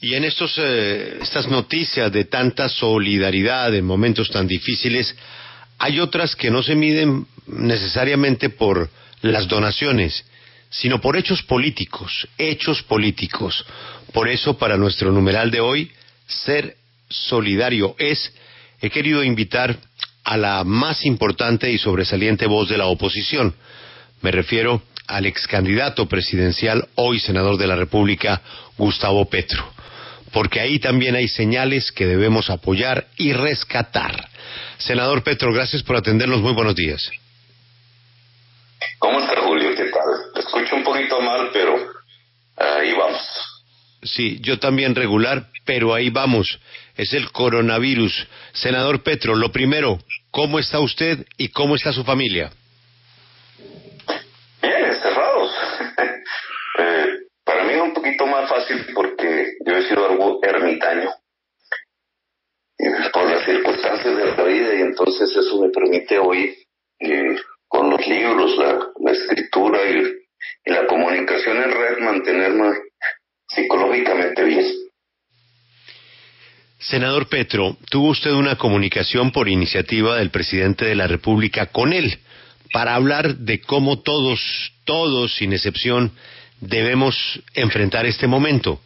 Y en estas noticias de tanta solidaridad en momentos tan difíciles, hay otras que no se miden necesariamente por las donaciones, sino por hechos políticos, hechos políticos. Por eso, para nuestro numeral de hoy, ser solidario es, he querido invitar a la más importante y sobresaliente voz de la oposición. Me refiero al excandidato presidencial, hoy senador de la República, Gustavo Petro. Porque ahí también hay señales que debemos apoyar y rescatar. Senador Petro, gracias por atendernos. Muy buenos días. ¿Cómo está, Julio? ¿Qué tal? Te escucho un poquito mal, pero ahí vamos. Sí, yo también regular, pero ahí vamos. Es el coronavirus. Senador Petro, lo primero, ¿cómo está usted y cómo está su familia? Bien, encerrados. Para mí es un poquito más fácil porque yo he sido algo ermitaño por las circunstancias de la vida, y entonces eso me permite hoy, con los libros, la escritura y la comunicación en red, mantenerme psicológicamente bien. Senador Petro, tuvo usted una comunicación por iniciativa del presidente de la República con él para hablar de cómo todos, sin excepción, debemos enfrentar este momento.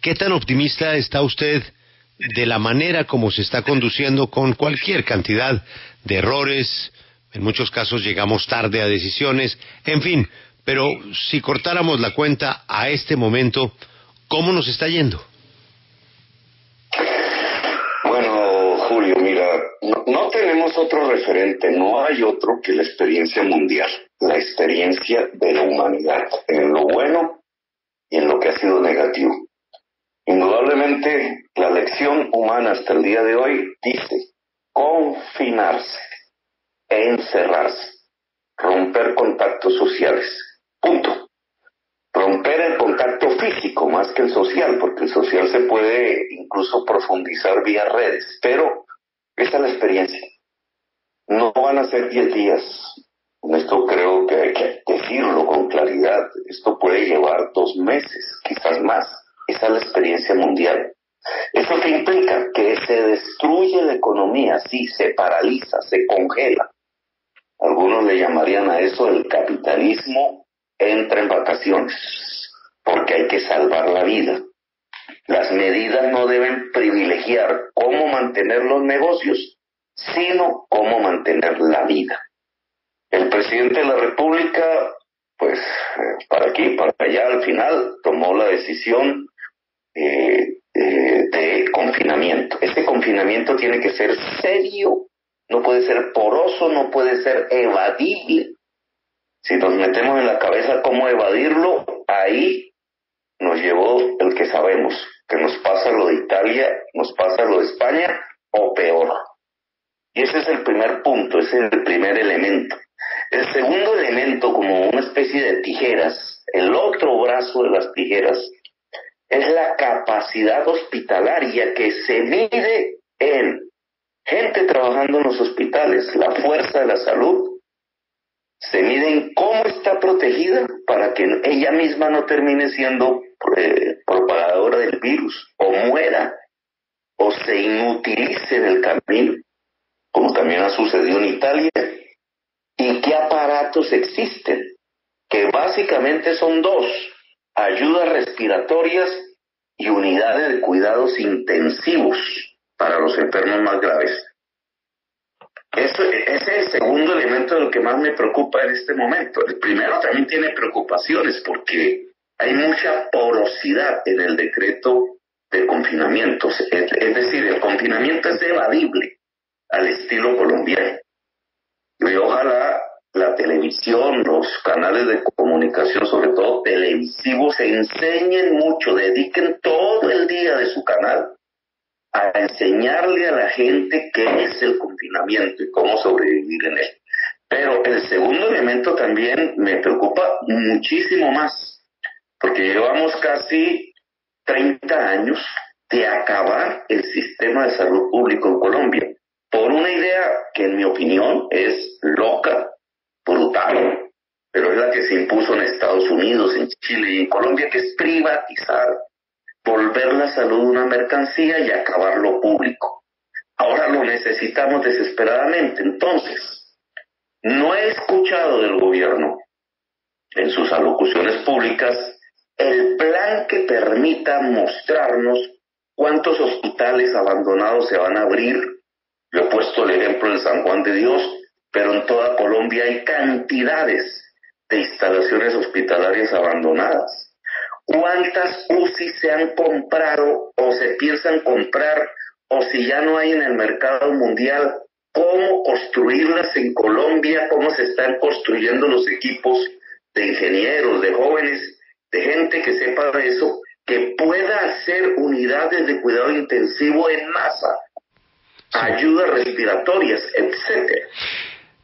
¿Qué tan optimista está usted de la manera como se está conduciendo con cualquier cantidad de errores? En muchos casos llegamos tarde a decisiones, en fin, pero si cortáramos la cuenta a este momento, ¿cómo nos está yendo? Bueno, Julio, mira, no tenemos otro referente, no hay otro que la experiencia mundial, la experiencia de la humanidad, en lo bueno y en lo que ha sido negativo. Indudablemente, la lección humana hasta el día de hoy dice confinarse, encerrarse, romper contactos sociales, punto. Romper el contacto físico más que el social, porque el social se puede incluso profundizar vía redes, pero esa es la experiencia. No van a ser 10 días. Esto creo que hay que decirlo con claridad. Esto puede llevar 2 meses, quizás más. Esa es la experiencia mundial. ¿Eso qué implica? Que se destruye la economía, sí, se paraliza, se congela. Algunos le llamarían a eso el capitalismo entra en vacaciones, porque hay que salvar la vida. Las medidas no deben privilegiar cómo mantener los negocios, sino cómo mantener la vida. El presidente de la República, pues, para aquí, para allá, al final, tomó la decisión de confinamiento. Este confinamiento tiene que ser serio, no puede ser poroso, no puede ser evadible. Si nos metemos en la cabeza cómo evadirlo, ahí nos llevó el que sabemos, que nos pasa lo de Italia, nos pasa lo de España, o peor. Y ese es el primer punto, ese es el primer elemento. El segundo elemento, como una especie de tijeras, el otro brazo de las tijeras, es la capacidad hospitalaria que se mide en gente trabajando en los hospitales, la fuerza de la salud, se mide en cómo está protegida para que ella misma no termine siendo propagadora del virus, o muera, o se inutilice en el camino, como también ha sucedido en Italia. ¿Y qué aparatos existen? Que básicamente son 2, ayudas respiratorias y unidades de cuidados intensivos para los enfermos más graves. Ese es el segundo elemento de lo que más me preocupa en este momento. El primero también tiene preocupaciones porque hay mucha porosidad en el decreto de confinamiento. Es decir, el confinamiento es evadible al estilo colombiano. Y ojalá la televisión, los canales de comunicación, sobre todo televisivos, enseñen mucho, dediquen todo el día de su canal a enseñarle a la gente qué es el confinamiento y cómo sobrevivir en él. Pero el segundo elemento también me preocupa muchísimo más, porque llevamos casi 30 años de acabar el sistema de salud público en Colombia, por una idea que en mi opinión es loca, brutal, pero es la que se impuso en Estados Unidos, en Chile y en Colombia, que es privatizar, volver la salud una mercancía y acabar lo público. Ahora lo necesitamos desesperadamente. Entonces, no he escuchado del gobierno en sus alocuciones públicas el plan que permita mostrarnos cuántos hospitales abandonados se van a abrir. Yo he puesto el ejemplo en San Juan de Dios, pero en toda Colombia hay cantidades de instalaciones hospitalarias abandonadas. ¿Cuántas UCI se han comprado o se piensan comprar, o si ya no hay en el mercado mundial, cómo construirlas en Colombia, cómo se están construyendo los equipos de ingenieros, de jóvenes, de gente que sepa de eso, que pueda hacer unidades de cuidado intensivo en masa, ayudas respiratorias, etcétera?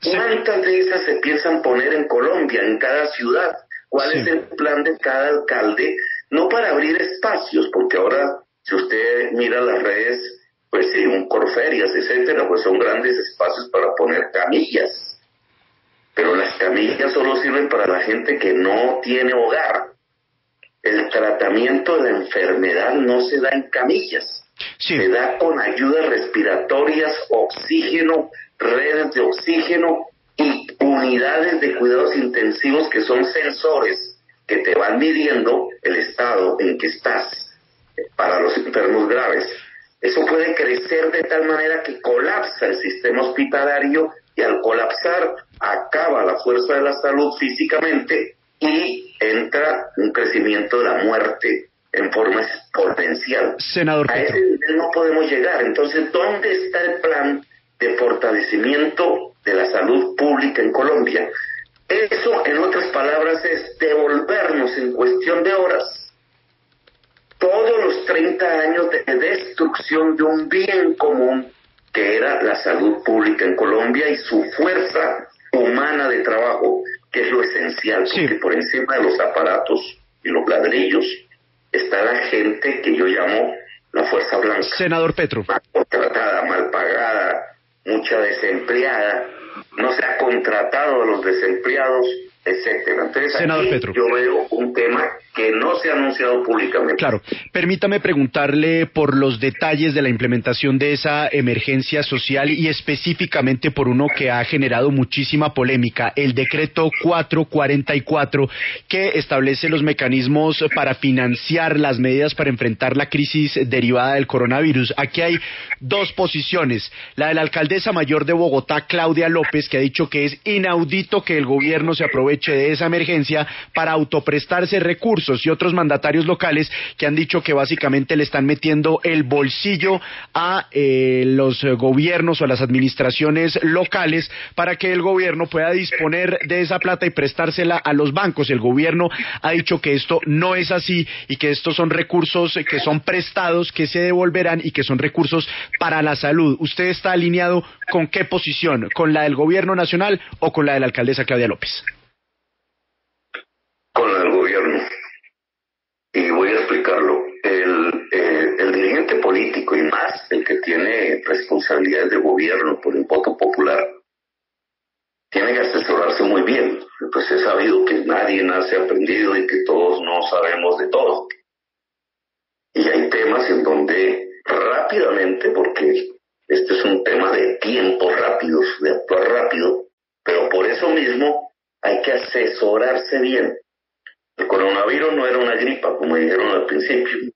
¿Cuántas de esas se piensan poner en Colombia, en cada ciudad? ¿Cuál es el plan de cada alcalde? No para abrir espacios, porque ahora, si usted mira las redes, pues sí, un Corferias, etcétera, pues son grandes espacios para poner camillas. Pero las camillas solo sirven para la gente que no tiene hogar. El tratamiento de la enfermedad no se da en camillas. Se da con ayudas respiratorias, oxígeno, redes de oxígeno y unidades de cuidados intensivos que son sensores que te van midiendo el estado en que estás para los enfermos graves. Eso puede crecer de tal manera que colapsa el sistema hospitalario, y al colapsar acaba la fuerza de la salud físicamente y entra un crecimiento de la muerte en forma exponencial. Senador Petro. A ese nivel no podemos llegar. Entonces, ¿dónde está el plan de fortalecimiento de la salud pública en Colombia? Eso, en otras palabras, es devolvernos en cuestión de horas todos los 30 años de destrucción de un bien común que era la salud pública en Colombia y su fuerza humana de trabajo, que es lo esencial, porque por encima de los aparatos y los ladrillos está la gente que yo llamo la fuerza blanca. Senador Petro. Mal contratada, mal pagada, mucha desempleada, no se ha contratado a los desempleados, etcétera. Entonces, Senador aquí Petro, yo veo un tema que no se ha anunciado públicamente. Claro, permítame preguntarle por los detalles de la implementación de esa emergencia social y específicamente por uno que ha generado muchísima polémica, el decreto 444, que establece los mecanismos para financiar las medidas para enfrentar la crisis derivada del coronavirus. Aquí hay dos posiciones, la de la alcaldesa mayor de Bogotá, Claudia López, que ha dicho que es inaudito que el gobierno se aproveche de esa emergencia para autoprestarse recursos, y otros mandatarios locales que han dicho que básicamente le están metiendo el bolsillo a los gobiernos o a las administraciones locales para que el gobierno pueda disponer de esa plata y prestársela a los bancos. El gobierno ha dicho que esto no es así y que estos son recursos que son prestados, que se devolverán y que son recursos para la salud. ¿Usted está alineado con qué posición? ¿Con la del gobierno nacional o con la de la alcaldesa Claudia López? Con la del gobierno. Y voy a explicarlo. El dirigente político, y más el que tiene responsabilidades de gobierno por el voto popular, tiene que asesorarse muy bien. Pues he sabido que nadie nace aprendido y que todos no sabemos de todo. Y hay temas en donde rápidamente, porque este es un tema de tiempos rápidos, de actuar rápido, pero por eso mismo hay que asesorarse bien. El coronavirus no era una gripa, como dijeron al principio.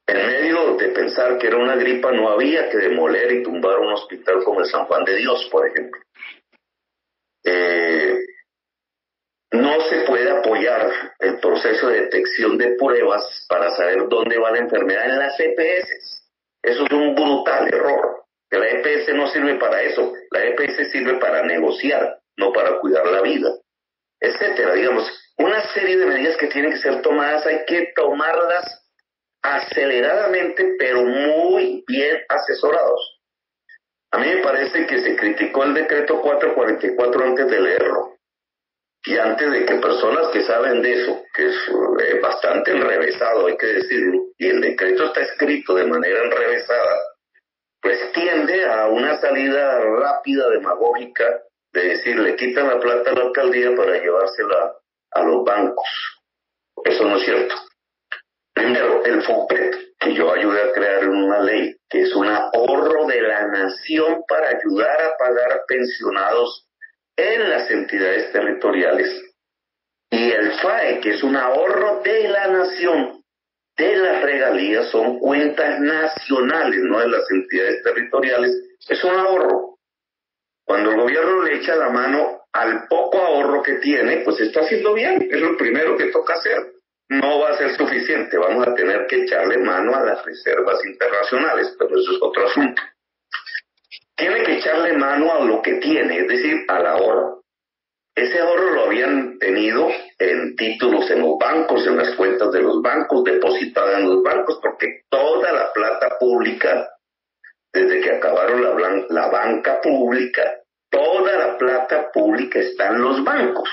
En medio de pensar que era una gripa, no había que demoler y tumbar un hospital como el San Juan de Dios, por ejemplo. No se puede apoyar el proceso de detección de pruebas para saber dónde va la enfermedad en las EPS. Eso es un brutal error. Que la EPS no sirve para eso. La EPS sirve para negociar, no para cuidar la vida, etcétera. Digamos, una serie de medidas que tienen que ser tomadas, hay que tomarlas aceleradamente, pero muy bien asesorados. A mí me parece que se criticó el decreto 444 antes de leerlo, y antes de que personas que saben de eso, que es bastante enrevesado, hay que decirlo, y el decreto está escrito de manera enrevesada, pues tiende a una salida rápida, demagógica, de decir, le quitan la plata a la alcaldía para llevársela a los bancos. Eso no es cierto. Primero, el FOPET, que yo ayudé a crear en una ley, que es un ahorro de la nación para ayudar a pagar pensionados en las entidades territoriales. Y el FAE, que es un ahorro de la nación, de las regalías, son cuentas nacionales, no de las entidades territoriales, es un ahorro. Cuando el gobierno le echa la mano al poco ahorro que tiene, pues está haciendo bien, es lo primero que toca hacer. No va a ser suficiente, vamos a tener que echarle mano a las reservas internacionales, pero eso es otro asunto. Tiene que echarle mano a lo que tiene, es decir, al ahorro. Ese ahorro lo habían tenido en títulos en los bancos, en las cuentas de los bancos, depositada en los bancos, porque toda la plata pública, desde que acabaron la banca pública, toda la plata pública está en los bancos.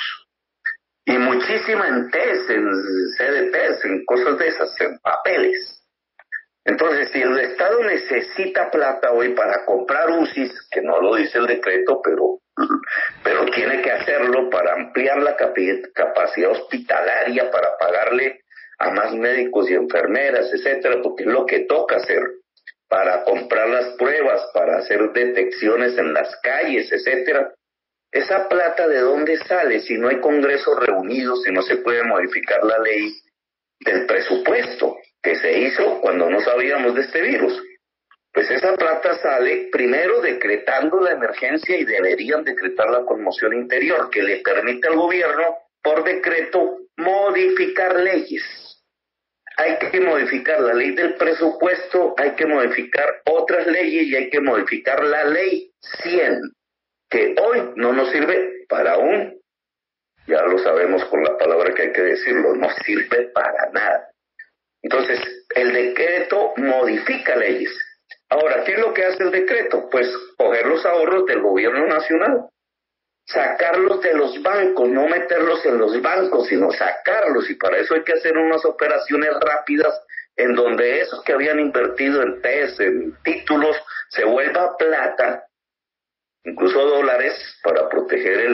Y muchísima en TES, en CDTs, en cosas de esas, en papeles. Entonces, si el Estado necesita plata hoy para comprar UCIs, que no lo dice el decreto, pero tiene que hacerlo para ampliar la capacidad hospitalaria, para pagarle a más médicos y enfermeras, etcétera, porque es lo que toca hacer, para comprar las pruebas, para hacer detecciones en las calles, etcétera. Esa plata, ¿de dónde sale si no hay Congreso reunido, si no se puede modificar la ley del presupuesto que se hizo cuando no sabíamos de este virus? Pues esa plata sale primero decretando la emergencia, y deberían decretar la conmoción interior, que le permite al gobierno, por decreto, modificar leyes. Hay que modificar la ley del presupuesto, hay que modificar otras leyes y hay que modificar la ley 100. Que hoy no nos sirve para ya lo sabemos con la palabra que hay que decirlo, no sirve para nada. Entonces, el decreto modifica leyes. Ahora, ¿qué es lo que hace el decreto? Pues coger los ahorros del gobierno nacional, sacarlos de los bancos, no meterlos en los bancos, sino sacarlos, y para eso hay que hacer unas operaciones rápidas en donde esos que habían invertido en TES, en títulos, se vuelva plata, incluso dólares, para proteger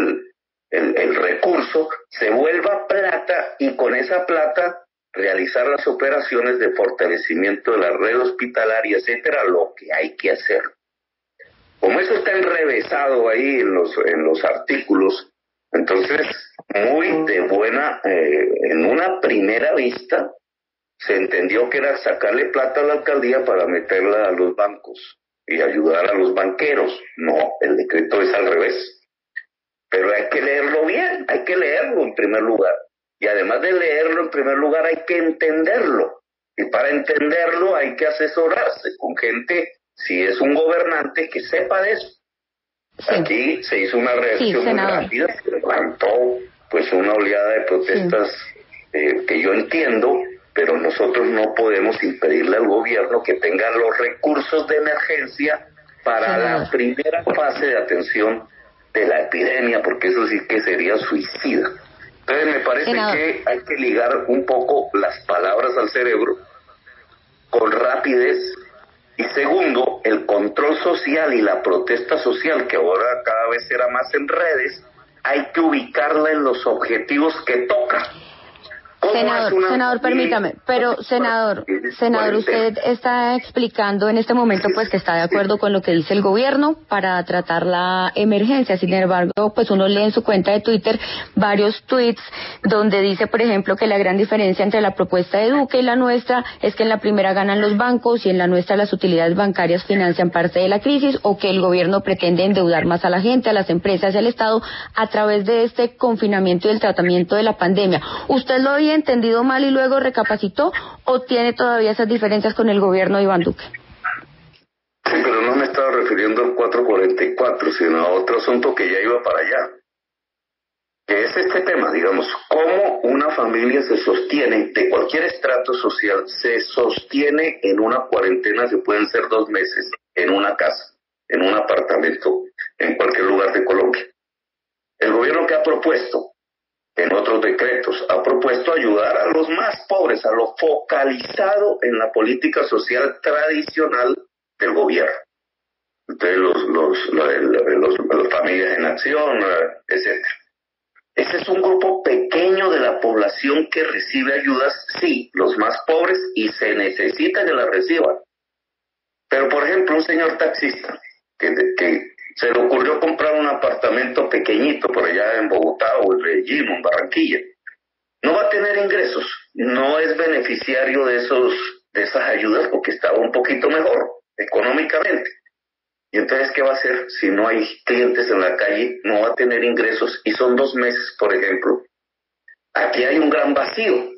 el recurso, se vuelva plata, y con esa plata realizar las operaciones de fortalecimiento de la red hospitalaria, etcétera, lo que hay que hacer. Como eso está enrevesado ahí en los artículos, entonces muy de buena, en una primera vista se entendió que era sacarle plata a la alcaldía para meterla a los bancos y ayudar a los banqueros. No, el decreto es al revés. Pero hay que leerlo bien, hay que leerlo en primer lugar. Y además de leerlo en primer lugar hay que entenderlo. Y para entenderlo hay que asesorarse con gente, si es un gobernante, que sepa de eso. Sí. Aquí se hizo una reacción muy rápida, se levantó pues una oleada de protestas que yo entiendo, pero nosotros no podemos impedirle al gobierno que tenga los recursos de emergencia para la primera fase de atención de la epidemia, porque eso sí que sería suicida. Entonces me parece que hay que ligar un poco las palabras al cerebro con rapidez. Y segundo, el control social y la protesta social, que ahora cada vez será más en redes, hay que ubicarla en los objetivos que toca. Senador, permítame, pero senador, usted está explicando en este momento pues que está de acuerdo con lo que dice el gobierno para tratar la emergencia. Sin embargo, pues uno lee en su cuenta de Twitter varios tweets donde dice, por ejemplo, que la gran diferencia entre la propuesta de Duque y la nuestra es que en la primera ganan los bancos y en la nuestra las utilidades bancarias financian parte de la crisis, o que el gobierno pretende endeudar más a la gente, a las empresas y al Estado a través de este confinamiento y el tratamiento de la pandemia. ¿Usted lo había entendido mal y luego recapacitó, o tiene todavía esas diferencias con el gobierno de Iván Duque? Sí, pero no me estaba refiriendo al 444, sino a otro asunto que ya iba para allá, que es este tema, digamos, cómo una familia se sostiene, de cualquier estrato social, se sostiene en una cuarentena, que pueden ser 2 meses, en una casa, en un apartamento, en cualquier lugar de Colombia. El gobierno que ha propuesto, en otros decretos, ha propuesto ayudar a los más pobres, a lo focalizado en la política social tradicional del gobierno. Entonces, los familias en acción, etcétera. Ese es un grupo pequeño de la población que recibe ayudas, sí, los más pobres, y se necesita que las reciban. Pero, por ejemplo, un señor taxista que se le ocurrió comprar un apartamento pequeñito por allá en Bogotá o en Medellín o en Barranquilla, no va a tener ingresos, no es beneficiario de esas ayudas porque estaba un poquito mejor económicamente. Y entonces, ¿qué va a hacer? Si no hay clientes en la calle, no va a tener ingresos, y son 2 meses, por ejemplo. Aquí hay un gran vacío,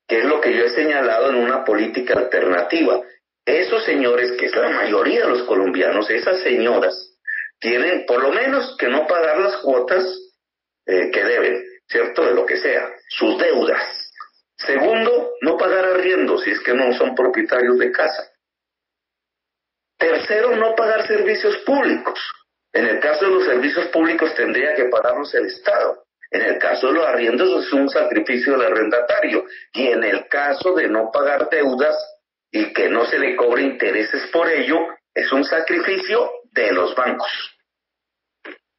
que es lo que yo he señalado en una política alternativa. Esos señores, que es la mayoría de los colombianos, esas señoras, tienen por lo menos que no pagar las cuotas que deben, ¿cierto? De lo que sea, sus deudas. Segundo, no pagar arriendo si es que no son propietarios de casa. Tercero, no pagar servicios públicos. En el caso de los servicios públicos tendría que pagarlos el Estado. En el caso de los arriendos es un sacrificio del arrendatario. Y en el caso de no pagar deudas y que no se le cobre intereses por ello, es un sacrificio de los bancos.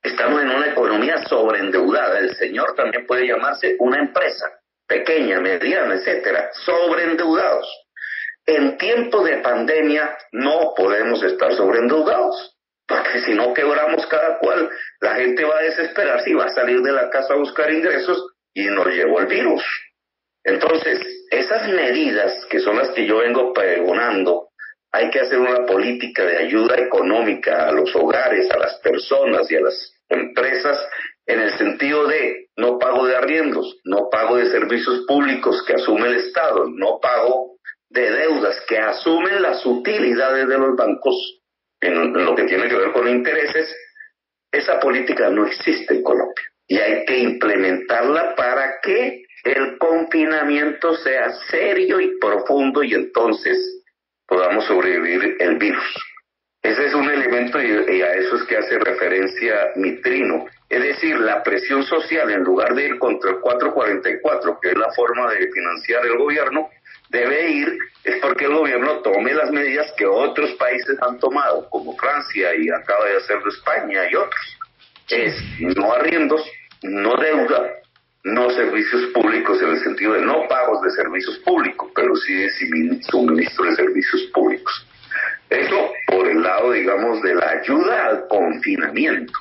Estamos en una economía sobreendeudada. El señor también puede llamarse una empresa, pequeña, mediana, etcétera, sobreendeudados. En tiempo de pandemia no podemos estar sobreendeudados, porque si no quebramos cada cual, la gente va a desesperarse y va a salir de la casa a buscar ingresos y nos llevó el virus. Entonces, esas medidas que son las que yo vengo pregonando, hay que hacer una política de ayuda económica a los hogares, a las personas y a las empresas, en el sentido de no pago de arriendos, no pago de servicios públicos que asume el Estado, no pago de deudas que asumen las utilidades de los bancos en lo que tiene que ver con intereses. Esa política no existe en Colombia y hay que implementarla para que el confinamiento sea serio y profundo y entonces podamos sobrevivir el virus. Ese es un elemento y a eso es que hace referencia mi trino. Es decir, la presión social, en lugar de ir contra el 444, que es la forma de financiar el gobierno, debe ir, es porque el gobierno tome las medidas que otros países han tomado, como Francia y acaba de hacerlo España y otros. Es no arriendos, no deuda, no servicios públicos en el sentido de no pagos de servicios públicos, pero sí de suministro de servicios públicos. Eso por el lado, digamos, de la ayuda al confinamiento.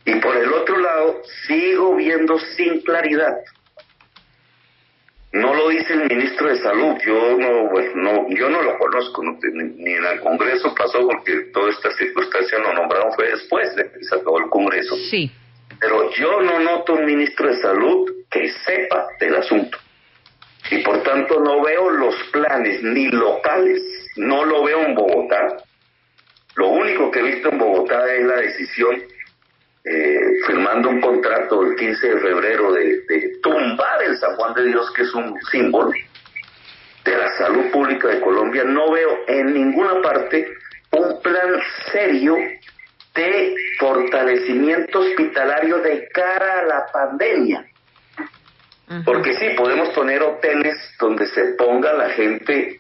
Y por el otro lado, sigo viendo sin claridad. No lo dice el ministro de Salud, yo no lo conozco, ni en el Congreso pasó, porque toda esta circunstancia lo nombraron fue después de que se acabó el Congreso. Sí. Pero yo no noto un ministro de Salud que sepa del asunto. Y por tanto no veo los planes ni locales, no lo veo en Bogotá. Lo único que he visto en Bogotá es la decisión firmando un contrato el 15 de febrero de tumbar el San Juan de Dios, que es un símbolo de la salud pública de Colombia. No veo en ninguna parte un plan serio de fortalecimiento hospitalario de cara a la pandemia. Porque sí, podemos poner hoteles donde se ponga la gente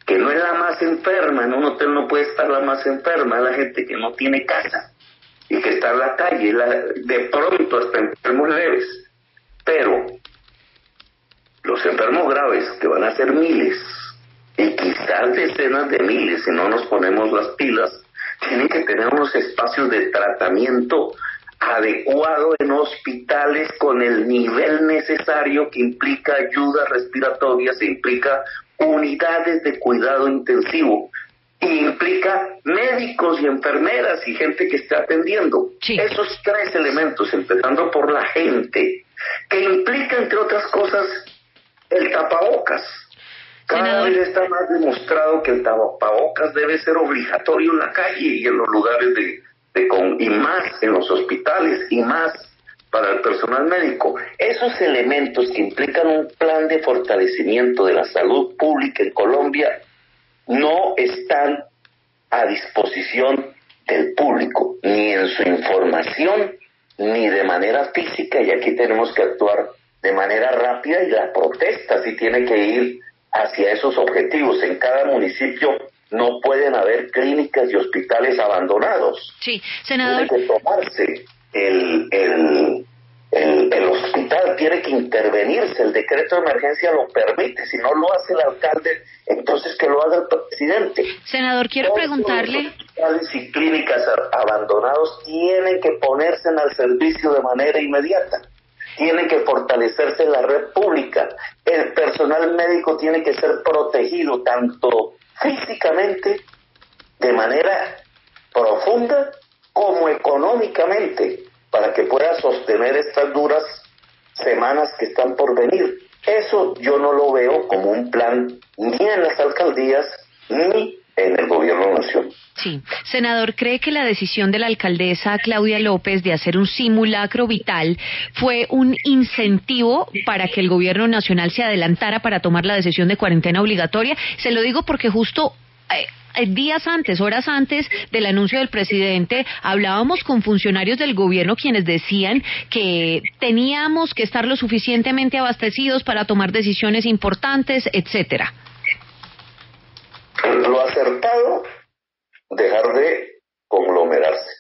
que no es la más enferma. En un hotel no puede estar la más enferma, es la gente que no tiene casa y que está en la calle, de pronto hasta enfermos leves. Pero los enfermos graves, que van a ser miles y quizás decenas de miles si no nos ponemos las pilas, tienen que tener unos espacios de tratamiento adecuado en hospitales con el nivel necesario, que implica ayuda respiratoria, se implica unidades de cuidado intensivo, y implica médicos y enfermeras y gente que esté atendiendo. Sí. Esos 3 elementos, empezando por la gente, que implica, entre otras cosas, el tapabocas. Cada vez está más demostrado que el tapabocas debe ser obligatorio en la calle y en los lugares y más en los hospitales y más para el personal médico. Esos elementos que implican un plan de fortalecimiento de la salud pública en Colombia no están a disposición del público, ni en su información, ni de manera física, y aquí tenemos que actuar de manera rápida, y la protesta sí tiene que ir hacia esos objetivos. En cada municipio no pueden haber clínicas y hospitales abandonados. Sí, senador. Tiene que tomarse el hospital tiene que intervenirse, el decreto de emergencia lo permite, si no lo hace el alcalde, entonces que lo haga el presidente. Senador, quiero preguntarle... Los hospitales y clínicas abandonados tienen que ponerse al servicio de manera inmediata, tiene que fortalecerse la red pública, el personal médico tiene que ser protegido tanto físicamente, de manera profunda, como económicamente, para que pueda sostener estas duras semanas que están por venir. Eso yo no lo veo como un plan ni en las alcaldías ni en el gobierno nacional. Sí. Senador, ¿cree que la decisión de la alcaldesa Claudia López de hacer un simulacro vital fue un incentivo para que el gobierno nacional se adelantara para tomar la decisión de cuarentena obligatoria? Se lo digo porque justo... días antes, horas antes del anuncio del presidente, hablábamos con funcionarios del gobierno quienes decían que teníamos que estar lo suficientemente abastecidos para tomar decisiones importantes, etcétera. Lo acertado, dejar de conglomerarse.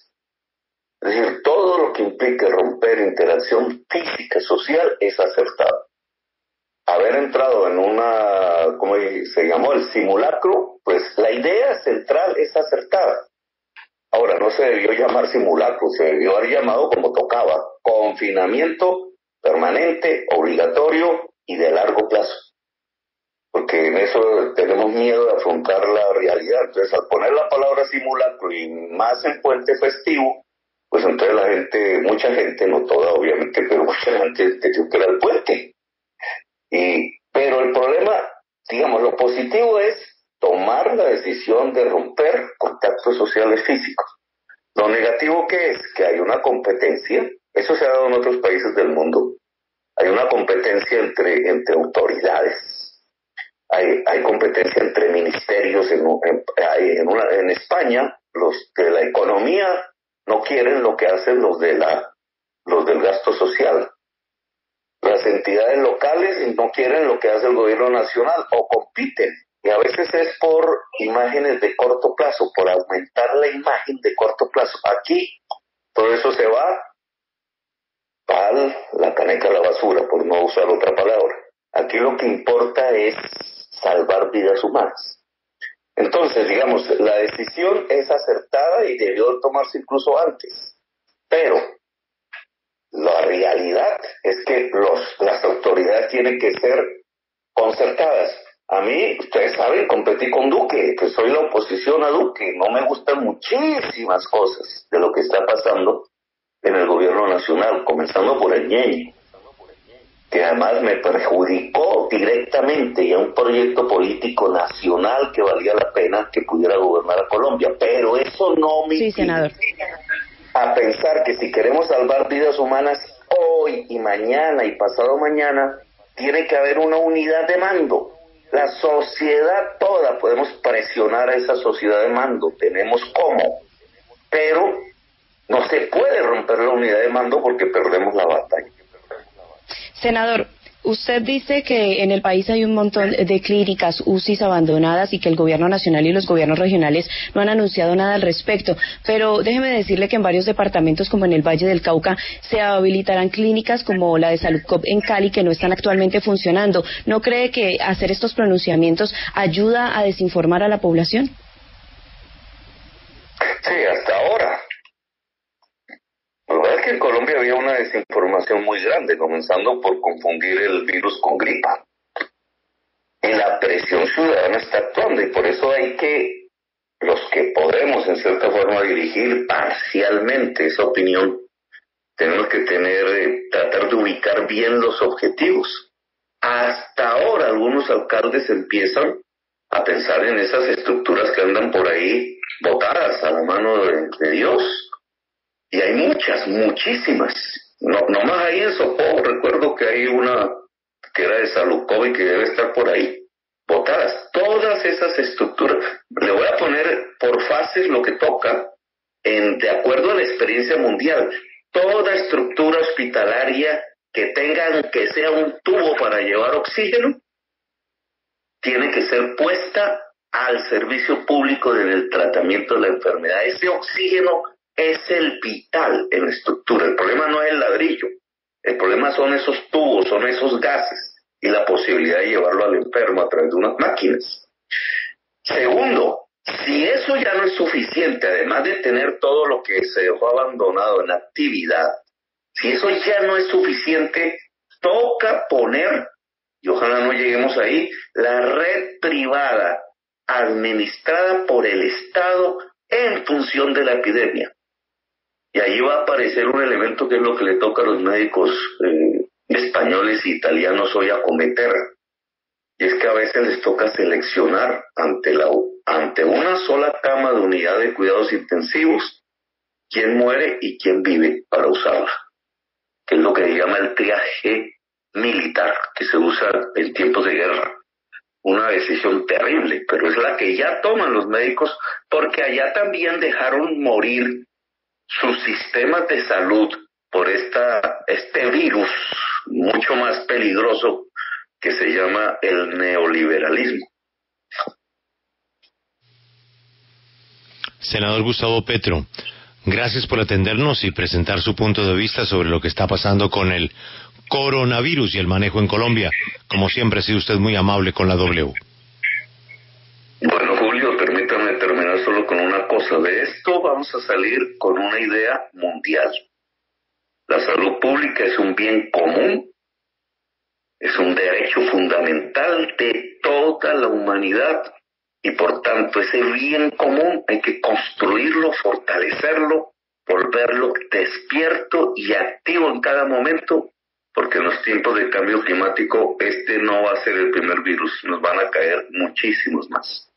Es decir, todo lo que implique romper interacción física, social, es acertado. Haber entrado en una, ¿cómo se llamó? El simulacro, pues la idea central es acertada. Ahora, no se debió llamar simulacro, se debió haber llamado como tocaba, confinamiento permanente, obligatorio y de largo plazo. Porque en eso tenemos miedo de afrontar la realidad. Entonces, al poner la palabra simulacro y más en puente festivo, pues entonces la gente, mucha gente, no toda obviamente, pero mucha gente creyó que era el puente. Pero el problema, digamos, lo positivo es tomar la decisión de romper contactos sociales físicos. Lo negativo que es que hay una competencia, eso se ha dado en otros países del mundo, hay una competencia entre autoridades, hay competencia entre ministerios, en España los de la economía no quieren lo que hacen los del gasto social. Las entidades locales no quieren lo que hace el gobierno nacional o compiten, y a veces es por imágenes de corto plazo, por aumentar la imagen de corto plazo. Aquí todo eso se va a la caneca de la basura, por no usar otra palabra. Aquí lo que importa es salvar vidas humanas. Entonces, digamos, la decisión es acertada y debió tomarse incluso antes, pero la realidad es que las autoridades tienen que ser concertadas. A mí, ustedes saben, competí con Duque, que soy la oposición a Duque. No me gustan muchísimas cosas de lo que está pasando en el gobierno nacional, comenzando por el Ñeñe, que además me perjudicó directamente y a un proyecto político nacional que valía la pena que pudiera gobernar a Colombia. Pero eso no me senador, a pensar que si queremos salvar vidas humanas hoy y mañana y pasado mañana, tiene que haber una unidad de mando. La sociedad toda, podemos presionar a esa sociedad de mando, tenemos cómo, pero no se puede romper la unidad de mando porque perdemos la batalla. Senador, usted dice que en el país hay un montón de clínicas UCIs abandonadas y que el gobierno nacional y los gobiernos regionales no han anunciado nada al respecto, pero déjeme decirle que en varios departamentos como en el Valle del Cauca se habilitarán clínicas como la de Saludcop en Cali que no están actualmente funcionando. ¿No cree que hacer estos pronunciamientos ayuda a desinformar a la población? Sí, hasta ahora. La verdad es que en Colombia había una desinformación muy grande, comenzando por confundir el virus con gripa. Y la presión ciudadana está actuando, y por eso hay que, los que podemos en cierta forma dirigir parcialmente esa opinión, tenemos que tratar de ubicar bien los objetivos. Hasta ahora algunos alcaldes empiezan a pensar en esas estructuras que andan por ahí botadas a la mano de Dios. Y hay muchísimas. No más ahí en Sopó, recuerdo que hay una que era de Saludcop y que debe estar por ahí, botadas. Todas esas estructuras, le voy a poner por fases lo que toca, de acuerdo a la experiencia mundial. Toda estructura hospitalaria que tenga, que sea un tubo para llevar oxígeno, tiene que ser puesta al servicio público en el tratamiento de la enfermedad. Ese oxígeno es el vital en la estructura. El problema no es el ladrillo, El problema son esos tubos, son esos gases y la posibilidad de llevarlo al enfermo a través de unas máquinas. Segundo, si eso ya no es suficiente, además de tener todo lo que se dejó abandonado en actividad, si eso ya no es suficiente, toca poner, y ojalá no lleguemos ahí, la red privada administrada por el Estado en función de la epidemia. Y ahí va a aparecer un elemento que es lo que le toca a los médicos españoles e italianos hoy acometer. Y es que a veces les toca seleccionar ante una sola cama de unidad de cuidados intensivos quién muere y quién vive para usarla, que es lo que se llama el triaje militar, que se usa en tiempos de guerra. Una decisión terrible, pero es la que ya toman los médicos, porque allá también dejaron morir sus sistemas de salud por este virus mucho más peligroso que se llama el neoliberalismo. Senador Gustavo Petro, gracias por atendernos y presentar su punto de vista sobre lo que está pasando con el coronavirus y el manejo en Colombia. Como siempre, ha sido usted muy amable con la W. Bueno, Julio, permítame terminar solo con una cosa. De esto vamos a salir con una idea mundial. La salud pública es un bien común, es un derecho fundamental de toda la humanidad y por tanto ese bien común hay que construirlo, fortalecerlo, volverlo despierto y activo en cada momento, porque en los tiempos de cambio climático este no va a ser el primer virus, nos van a caer muchísimos más.